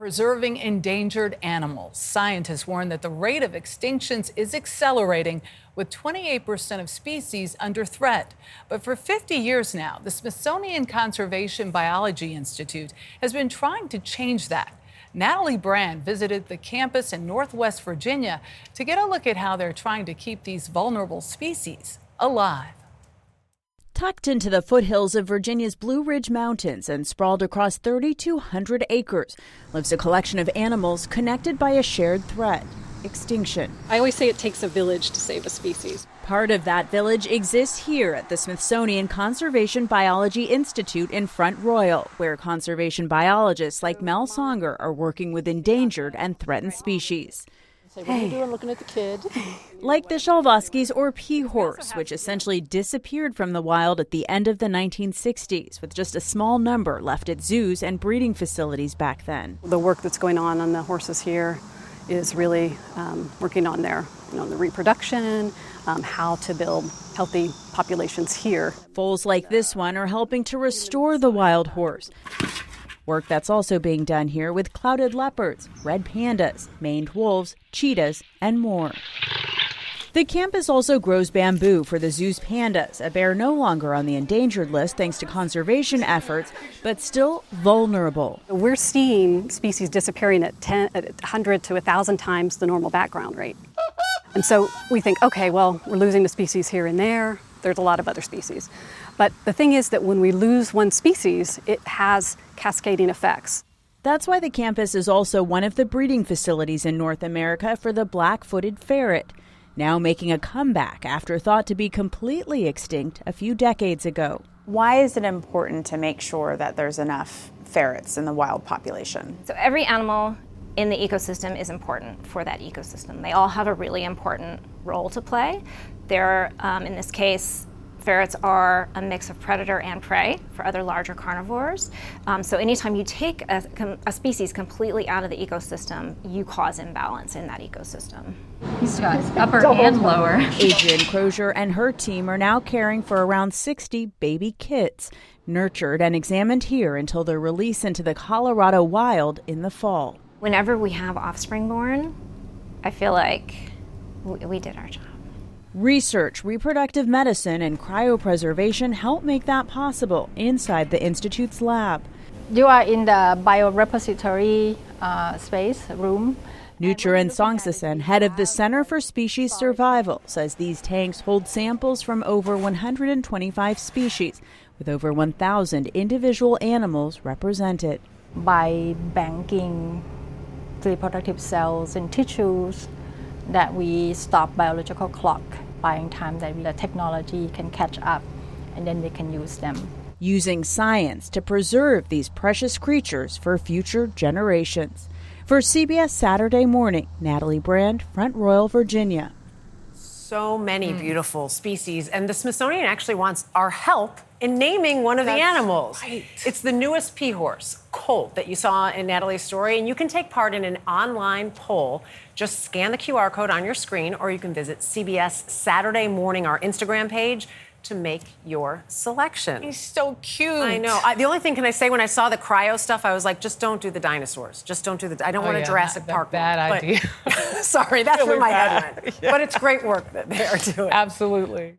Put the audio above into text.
Preserving endangered animals. Scientists warn that the rate of extinctions is accelerating, with 28% of species under threat. But for 50 years now, the Smithsonian Conservation Biology Institute has been trying to change that. Natalie Brand visited the campus in Northwest Virginia to get a look at how they're trying to keep these vulnerable species alive. Tucked into the foothills of Virginia's Blue Ridge Mountains and sprawled across 3,200 acres lives a collection of animals connected by a shared threat: extinction. I always say it takes a village to save a species. Part of that village exists here at the Smithsonian Conservation Biology Institute in Front Royal, where conservation biologists like Mel Songer are working with endangered and threatened species. What are you doing looking at the kid? Like the Shalvoskis or pea horse, which essentially disappeared from the wild at the end of the 1960s, with just a small number left at zoos and breeding facilities back then. The work that's going on the horses here is really working on their the reproduction, how to build healthy populations here. Foals like this one are helping to restore the wild horse. Work that's also being done here with clouded leopards, red pandas, maned wolves, cheetahs, and more. The campus also grows bamboo for the zoo's pandas, a bear no longer on the endangered list thanks to conservation efforts, but still vulnerable. We're seeing species disappearing at 100 to 1,000 times the normal background rate. And so we think, okay, well, we're losing a species here and there. There's a lot of other species. But the thing is that when we lose one species, it has cascading effects. That's why the campus is also one of the breeding facilities in North America for the black-footed ferret, now making a comeback after thought to be completely extinct a few decades ago. Why is it important to make sure that there's enough ferrets in the wild population? So every animal in the ecosystem is important for that ecosystem. They all have a really important role to play. They're, in this case, ferrets are a mix of predator and prey for other larger carnivores. So anytime you take a species completely out of the ecosystem, you cause imbalance in that ecosystem. He's got upper and lower. Adrienne Crozier and her team are now caring for around 60 baby kits, nurtured and examined here until their release into the Colorado wild in the fall. Whenever we have offspring born, I feel like we did our job. Research, reproductive medicine, and cryopreservation help make that possible inside the Institute's lab. You are in the biorepository space room. Nucharan Songsasen, head of the Center for Species Survival, says these tanks hold samples from over 125 species, with over 1,000 individual animals represented. By banking reproductive cells and tissues, that we stop biological clock, buying time that the technology can catch up, and then we can use them. Using science to preserve these precious creatures for future generations. For CBS Saturday Morning, Natalie Brand, Front Royal, Virginia. So many beautiful species, and the Smithsonian actually wants our help in naming one of the animals. Right. It's the newest pea horse, Colt, that you saw in Natalie's story, and you can take part in an online poll. Just scan the QR code on your screen, or you can visit CBS Saturday Morning, our Instagram page, to make your selection. He's so cute. I know. The only thing, can I say, when I saw the cryo stuff, I was like, just don't do the dinosaurs. Just don't do I don't want a Jurassic Park. Bad idea. Sorry, that's really where my bad. head went. Yeah. But it's great work that they are doing. Absolutely.